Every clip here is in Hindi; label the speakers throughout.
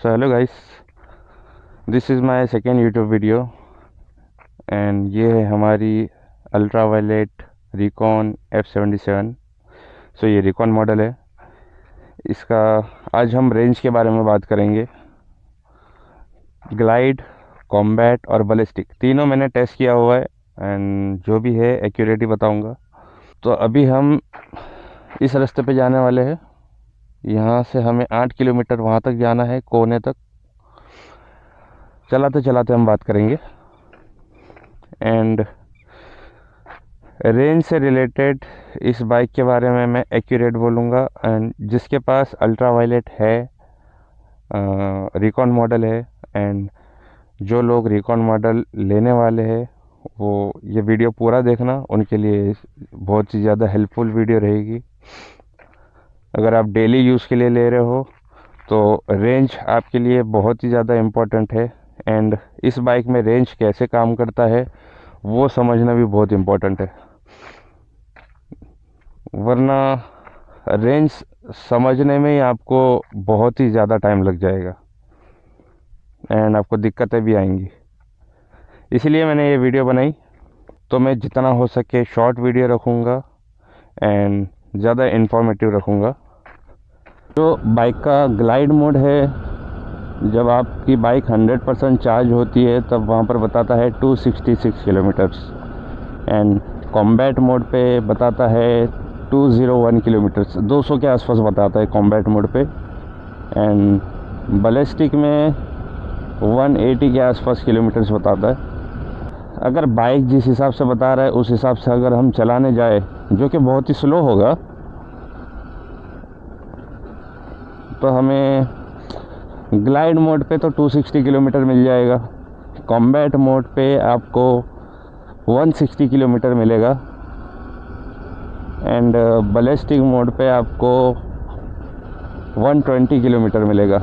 Speaker 1: So hello guys, this is my second YouTube video and ये है हमारी अल्ट्रा वायलेट रिकॉन F77। सो ये रिकॉन मॉडल है। इसका आज हम रेंज के बारे में बात करेंगे। ग्लाइड, कॉम्बैट और बैलिस्टिक तीनों मैंने टेस्ट किया हुआ है एंड जो भी है एक्यूरेट ही बताऊँगा। तो अभी हम इस रास्ते पे जाने वाले हैं। यहाँ से हमें 8 किलोमीटर वहाँ तक जाना है, कोने तक। चलाते चलाते हम बात करेंगे एंड रेंज से रिलेटेड इस बाइक के बारे में मैं एक्यूरेट बोलूँगा। एंड जिसके पास अल्ट्रा वायलेट है, रिकॉन मॉडल है एंड जो लोग रिकॉन मॉडल लेने वाले हैं वो ये वीडियो पूरा देखना, उनके लिए बहुत ही ज़्यादा हेल्पफुल वीडियो रहेगी। अगर आप डेली यूज़ के लिए ले रहे हो तो रेंज आपके लिए बहुत ही ज़्यादा इम्पोर्टेंट है एंड इस बाइक में रेंज कैसे काम करता है वो समझना भी बहुत इम्पोर्टेंट है, वरना रेंज समझने में ही आपको बहुत ही ज़्यादा टाइम लग जाएगा एंड आपको दिक्कतें भी आएंगी। इसलिए मैंने ये वीडियो बनाई। तो मैं जितना हो सके शॉर्ट वीडियो रखूँगा एंड ज़्यादा इन्फॉर्मेटिव रखूँगा। जो बाइक का ग्लाइड मोड है, जब आपकी बाइक 100% चार्ज होती है तब वहाँ पर बताता है 266 किलोमीटर्स एंड कॉम्बैट मोड पे बताता है 201 किलोमीटर्स, 200 के आसपास बताता है कॉम्बैट मोड पे एंड बैलिस्टिक में 180 के आसपास किलोमीटर्स बताता है। अगर बाइक जिस हिसाब से बता रहा है उस हिसाब से अगर हम चलाने जाए, जो कि बहुत ही स्लो होगा, तो हमें ग्लाइड मोड पे तो 260 किलोमीटर मिल जाएगा। कॉम्बैट मोड पे आपको 160 किलोमीटर मिलेगा एंड बैलिस्टिक मोड पे आपको 120 किलोमीटर मिलेगा।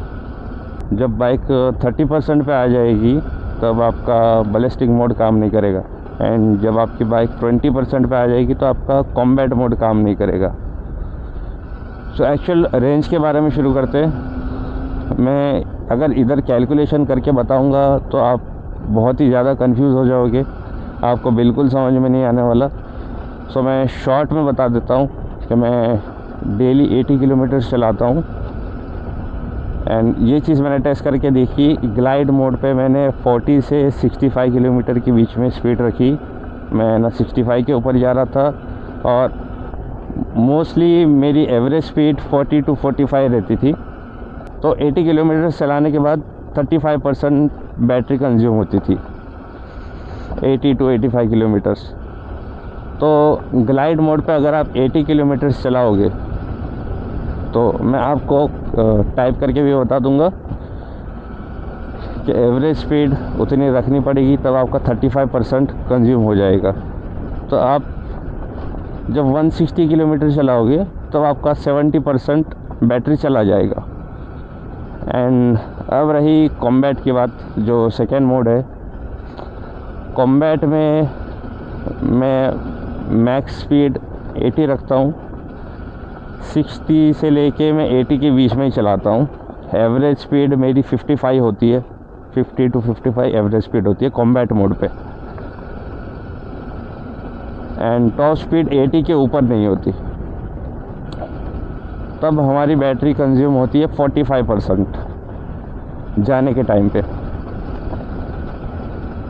Speaker 1: जब बाइक 30% पे आ जाएगी तब आपका बैलिस्टिक मोड काम नहीं करेगा एंड जब आपकी बाइक 20% पे आ जाएगी तो आपका कॉम्बैट मोड काम नहीं करेगा। सो एक्चुअल रेंज के बारे में शुरू करते हैं। मैं अगर इधर कैलकुलेशन करके बताऊंगा तो आप बहुत ही ज़्यादा कंफ्यूज हो जाओगे, आपको बिल्कुल समझ में नहीं आने वाला। सो मैं शॉर्ट में बता देता हूँ कि मैं डेली 80 किलोमीटर चलाता हूँ एंड ये चीज़ मैंने टेस्ट करके देखी। ग्लाइड मोड पे मैंने 40 से 65 किलोमीटर के बीच में स्पीड रखी। मैं ना 65 के ऊपर जा रहा था और मोस्टली मेरी एवरेज स्पीड 40 to 45 रहती थी। तो 80 किलोमीटर चलाने के बाद 35% बैटरी कंज्यूम होती थी, 80 to 85 किलोमीटर्स। तो ग्लाइड मोड पे अगर आप 80 किलोमीटर चलाओगे तो मैं आपको टाइप करके भी बता दूंगा कि एवरेज स्पीड उतनी रखनी पड़ेगी, तब आपका 35% कंज्यूम हो जाएगा। तो आप जब 160 किलोमीटर चलाओगे तो आपका 70% बैटरी चला जाएगा। एंड अब रही कॉम्बैट की बात, जो सेकेंड मोड है। कॉम्बैट में मैं मैक्स स्पीड 80 रखता हूँ, 60 से लेके मैं 80 के बीच में ही चलाता हूँ। एवरेज स्पीड मेरी 55 होती है, 50 to 55 एवरेज स्पीड होती है कॉम्बैट मोड पे एंड टॉप स्पीड 80 के ऊपर नहीं होती। तब हमारी बैटरी कंज्यूम होती है 45% जाने के टाइम पे।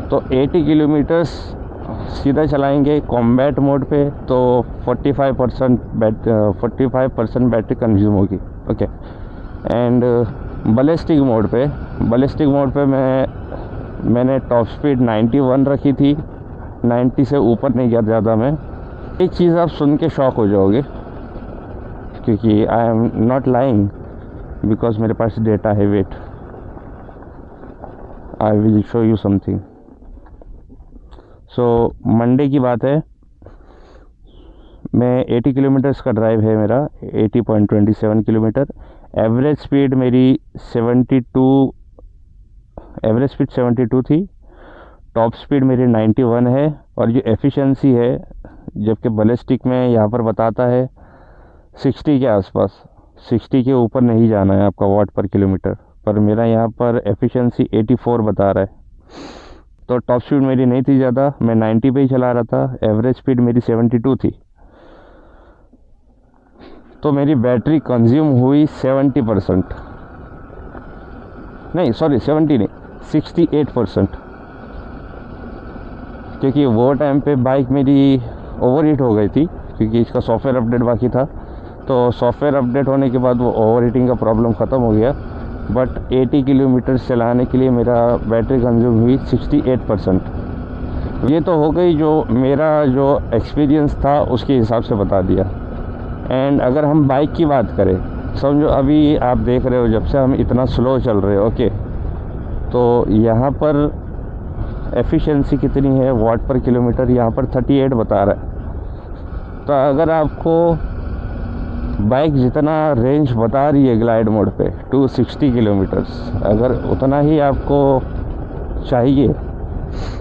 Speaker 1: तो 80 किलोमीटर्स सीधा चलाएंगे कॉम्बैट मोड पे तो 45% बैटरी कंज्यूम होगी। ओके एंड बैलिस्टिक मोड पे मैंने टॉप स्पीड 91 रखी थी, 90 से ऊपर नहीं गया ज़्यादा मैं। एक चीज़ आप सुन के शॉक हो जाओगे क्योंकि I am not lying, because मेरे पास डेटा है। Wait, I will show you something. So Monday की बात है, मैं 80 किलोमीटर्स का ड्राइव है मेरा, 80.27 किलोमीटर। एवरेज स्पीड मेरी 72 थी, टॉप स्पीड मेरी 91 है और जो एफिशिएंसी है, जबकि बैलिस्टिक में यहाँ पर बताता है 60 के आसपास, 60 के ऊपर नहीं जाना है आपका वाट पर किलोमीटर। पर मेरा यहाँ पर एफिशिएंसी 84 बता रहा है। तो टॉप स्पीड मेरी नहीं थी ज़्यादा, मैं 90 पे ही चला रहा था। एवरेज स्पीड मेरी 72 थी। तो मेरी बैटरी कंज्यूम हुई 70%, नहीं सॉरी 70 नहीं, 68%, क्योंकि वो टाइम पे बाइक मेरी ओवरहीट हो गई थी, क्योंकि इसका सॉफ्टवेयर अपडेट बाकी था। तो सॉफ्टवेयर अपडेट होने के बाद वो ओवरहीटिंग का प्रॉब्लम ख़त्म हो गया। बट 80 किलोमीटर चलाने के लिए मेरा बैटरी कंज्यूम हुई 68%। ये तो हो गई जो मेरा जो एक्सपीरियंस था उसके हिसाब से बता दिया। एंड अगर हम बाइक की बात करें, समझो अभी आप देख रहे हो जब से हम इतना स्लो चल रहे हो, ओके, तो यहाँ पर एफिशिएंसी कितनी है वाट पर किलोमीटर, यहाँ पर 38 बता रहा है। तो अगर आपको बाइक जितना रेंज बता रही है ग्लाइड मोड पे 260 किलोमीटर्स, अगर उतना ही आपको चाहिए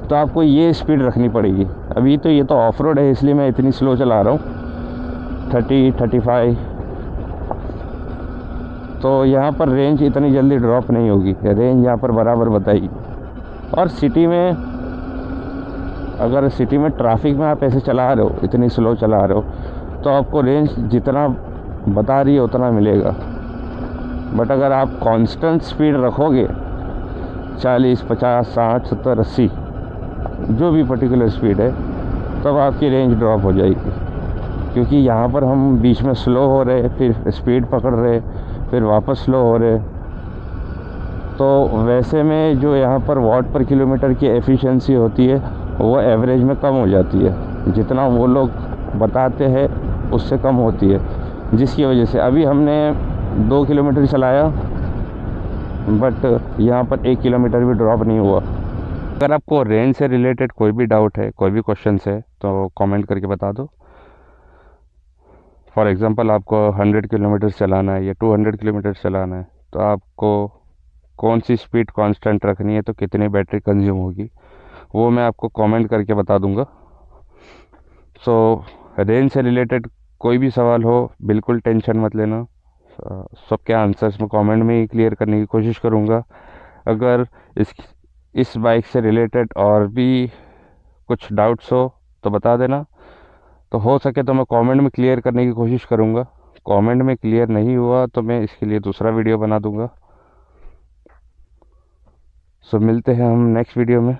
Speaker 1: तो आपको ये स्पीड रखनी पड़ेगी। अभी तो ये तो ऑफ रोड है, इसलिए मैं इतनी स्लो चला रहा हूँ, 30-35। तो यहाँ पर रेंज इतनी जल्दी ड्रॉप नहीं होगी, रेंज यहाँ पर बराबर बताएगी। और सिटी में, अगर सिटी में ट्रैफिक में आप ऐसे चला रहे हो, इतनी स्लो चला रहे हो, तो आपको रेंज जितना बता रही है उतना मिलेगा। बट अगर आप कांस्टेंट स्पीड रखोगे 40, 50, 60, 70, 80, जो भी पर्टिकुलर स्पीड है, तब आपकी रेंज ड्रॉप हो जाएगी। क्योंकि यहाँ पर हम बीच में स्लो हो रहे, फिर स्पीड पकड़ रहे, फिर वापस स्लो हो रहे। तो वैसे में जो यहाँ पर वाट पर किलोमीटर की एफिशिएंसी होती है वो एवरेज में कम हो जाती है, जितना वो लोग बताते हैं उससे कम होती है। जिसकी वजह से अभी हमने 2 किलोमीटर चलाया, बट यहाँ पर 1 किलोमीटर भी ड्रॉप नहीं हुआ। अगर आपको रेंज से रिलेटेड कोई भी डाउट है, कोई भी क्वेश्चन है, तो कमेंट करके बता दो। फॉर एग्ज़ाम्पल आपको 100 किलोमीटर चलाना है या 200 किलोमीटर चलाना है, तो आपको कौन सी स्पीड कांस्टेंट रखनी है, तो कितनी बैटरी कंज्यूम होगी, वो मैं आपको कमेंट करके बता दूंगा। सो रेंज से रिलेटेड कोई भी सवाल हो, बिल्कुल टेंशन मत लेना, सबके आंसर्स मैं कमेंट में ही क्लियर करने की कोशिश करूँगा। अगर इस बाइक से रिलेटेड और भी कुछ डाउट्स हो तो बता देना, तो हो सके तो मैं कमेंट में क्लियर करने की कोशिश करूँगा। कमेंट में क्लियर नहीं हुआ तो मैं इसके लिए दूसरा वीडियो बना दूँगा। सो मिलते हैं हम नेक्स्ट वीडियो में।